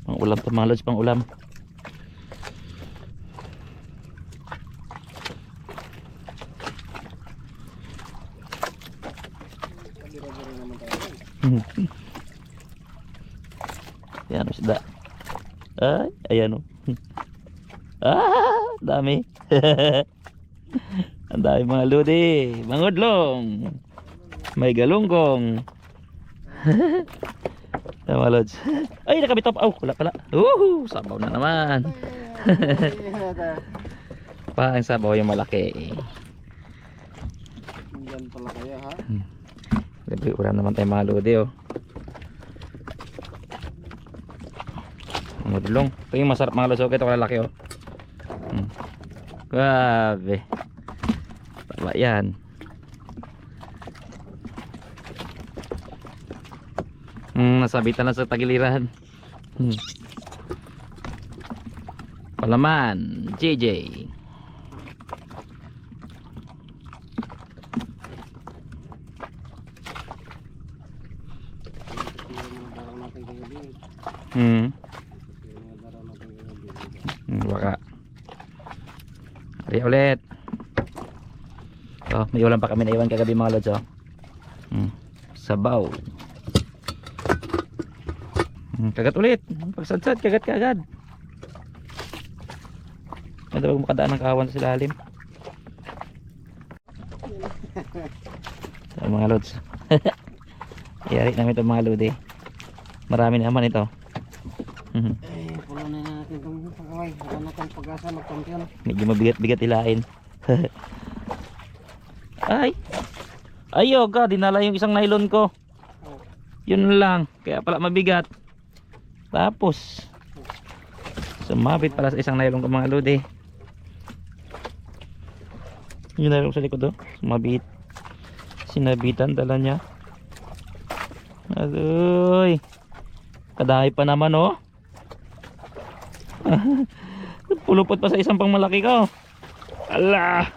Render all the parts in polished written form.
Pang ulam to mga lods, pang ulam. Yan o isda. Ay, ayan o. Dami. Ang dami mga lodi. Mangudlong. May galunggong. Tama lods. Ay, nakabitaw pa. Oh, wala pala. Sabaw na naman. Pa, ang sabaw yung malaki. Yan pala kaya ha. Libre ulam naman tayo mga lodi oh. Mangudlong. Ito yung masarap mga lods. Ito kalalaki oh. Grabe. Tama yan. Nasabitan na sa tagiliran. Palaman JJ. Baka ari ulit. Oh, may ulam pa kami na iwan kagabi mga lods oh. Sabaw. Kagat ulit. Pagsadsad, kagat kagad. Ito pag makadaan ng kawan sa ilalim. So, mga lods. Iyari namin ito mga lodi. Marami naman ito. Pulo na natin itong pagkaway. Wala na itong pag-asa mag-champion. Medyo mabigat-bigat ilain. Ay! Ayaw ka, dinala yung isang nylon ko. Yun lang, kaya pala mabigat. Tapos sumabit pala sa isang nylon ko mga lodi. Yung nylon sa likod oh. Sumabit. Sinabitan dala niya. Adoy. Kadahay pa naman oh. Pulupot pa sa isang pang malaki ko. Ala.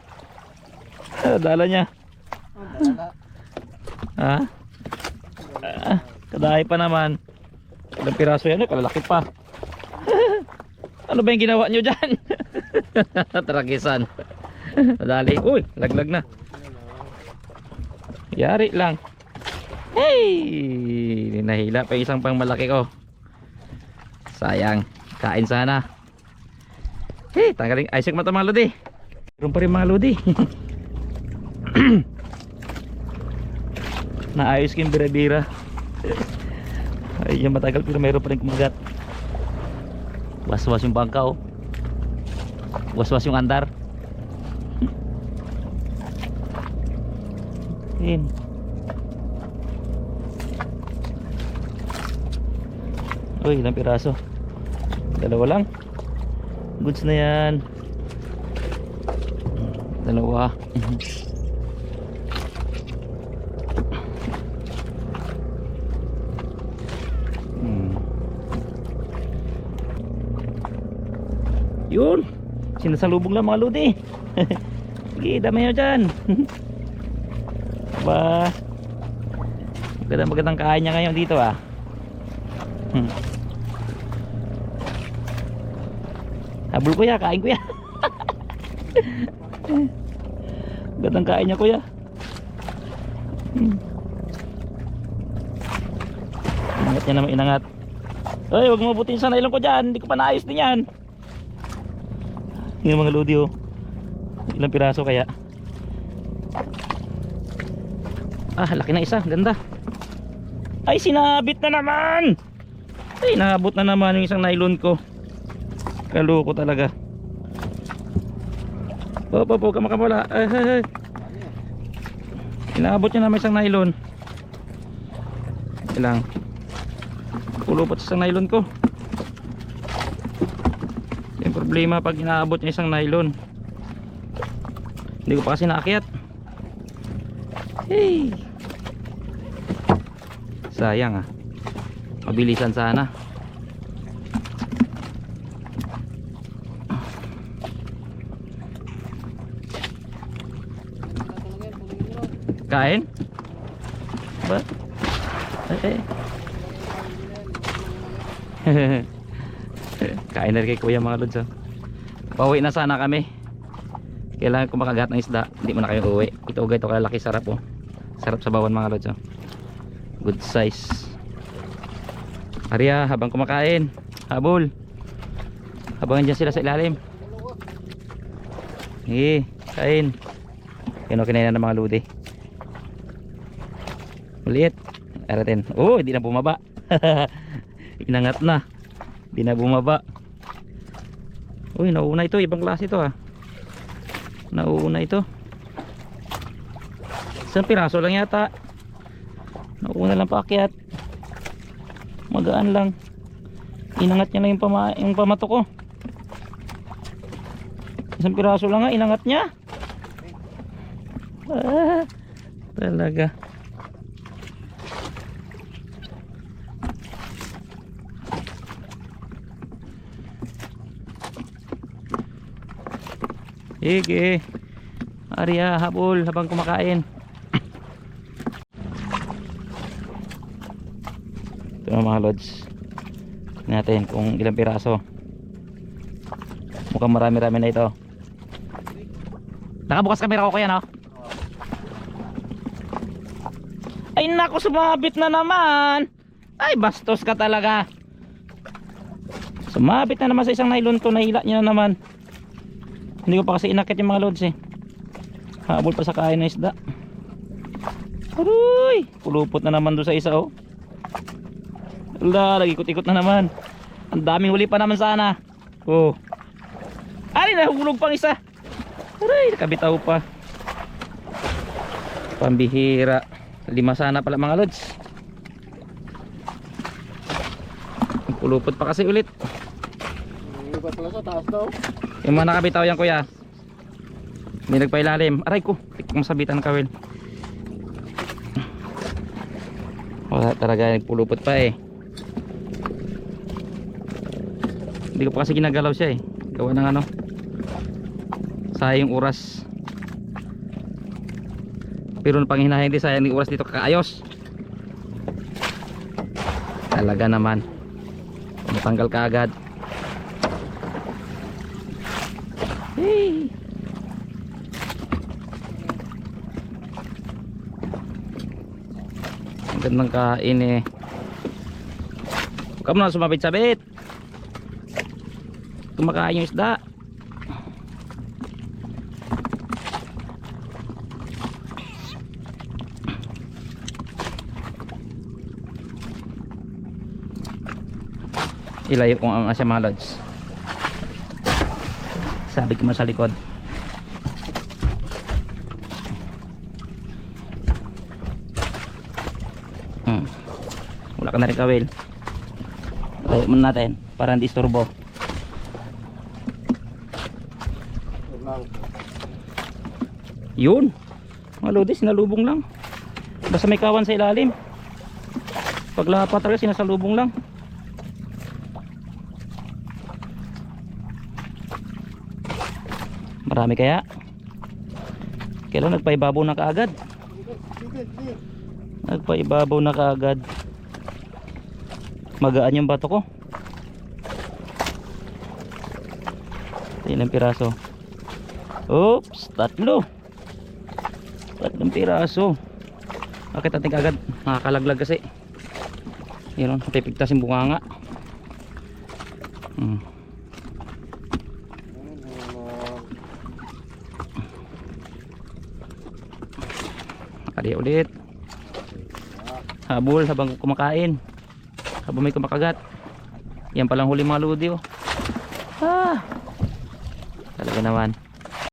Dala niya. Ha? Kadahay pa naman. Ilang piraso yan, kalalaki pa. Ano ba yung ginawa nyo dyan? Tragisan. Madali. Uy, laglag na. Yari lang. Hey! Nahila pa isang pang malaki ko. Sayang. Kain sana. Hey, tanggalin. Isaac mata mga lodi. Meron pa rin mga lodi. Naayos ko yung bira-bira. Ay, yung matagal pero mayroon pa rin kumagat. Was-was yung bangka oh. Was-was yung andar. Yun. Uy, ilang piraso? Dalawa lang. Goods na yan. Dalawa. Yun, sinasalubong lang mga lodi. Sige, dami nyo dyan. Ba, magandang kain niya ngayon dito ah. Habol kuya, kain kuya. Magandang kain niya kuya. Inangat niya naman, inangat. Ay, huwag mo mabutin sa nylon ko dyan. Hindi ko pa naayos din yan. Yung mga lodi oh. Ilang piraso kaya? Laki na isa, ganda. Ay, sinabit na naman. Ay, naabot na naman yung isang nylon ko. Kaloko talaga. Huwag ka makamula. Ay. Inaabot niya naman isang nylon. Ilang pulupot sa isang nylon ko. Yung problema pag inaabot niya isang nylon, hindi ko pa kasi naakyat. Hey, sayang ah. Mabilisan sana. Kain? Ba? Kain na rin kay kuya mga lods. Pauwi na sana kami. Kailangan ko makagat ng isda. Hindi mo na kayo uwi. Ito ugay, ito kalaki, sarap oh. Sarap sa bawan mga lods. Good size. Arya, habang kumakain, habol. Habangan dyan sila sa ilalim. Kain. Yan o, kinain na ng mga ludi. Maliit. Aratin. Oh, hindi na bumaba. Inangat na. Hindi na bumaba. Uy, nauuna ito. Ibang klase ito ha. Nauuna ito. Isang piraso lang yata. Nauuna lang paakyat. Magaan lang. Inangat niya na yung pamato ko. Isang piraso lang nga, inangat niya. Talaga. Sige. Arya, habol habang kumakain. Ito mga lods. Natin kung ilang piraso. Mukhang marami-rami na ito. Nakabukas kamera ko kaya no? Ay naku, sumabit na naman. Ay bastos ka talaga. Sumabit na naman sa isang nylon to. Nahila niya na naman. Hindi ko pa kasi inakit yung mga loads eh. Habol pa sa kain na isda. Aroy, pulupot na naman doon sa isa oh. Wala, nag-ikot-ikot na naman. Ang daming huli pa naman sana. Oh. Ay, nahulog pang isa. Aray, nakabitaw pa. Pambihira. 5 sana pala mga lods. Pulupot pa kasi ulit. Lupat pala sa taas daw. Yung mga nakabitaw yan kuya. May nagpailalim. Aray ko, tikong masabitan ng kawil. Wala talaga, nagpulupot pa eh. Hindi ko pa kasi ginagalaw siya eh. Gawa ng ano, sayang oras. Pero pang hinahin di sayang yung oras dito kakaayos. Talaga naman. Matanggal ka agad. Hey. Ang gandang kain eh. Huwag ka muna sumabit-sabit. Kumakain yung isda. Ilayo kung ang asya mga lods. Sabi ko mo sa likod. Wala ka na rin kawil. Ilayo muna natin para hindi istorbo. Yun, mga lodi, sinalubong lang. Basta may kawan sa ilalim. Paglapat talaga sinasalubong lang. Marami kaya? Kailan nagpaibabaw na kaagad? Nagpaibabaw na kaagad. Magaan yung bato ko. Ilang piraso? Oops, 3. 3 piraso. Bakit natin kaagad? Nakakalaglag kasi. Yun, napipigtas yung bunganga. Kali ulit. Habol habang kumakain. Habang may kumakagat. Yan palang huli mga ludi oh. Talaga naman.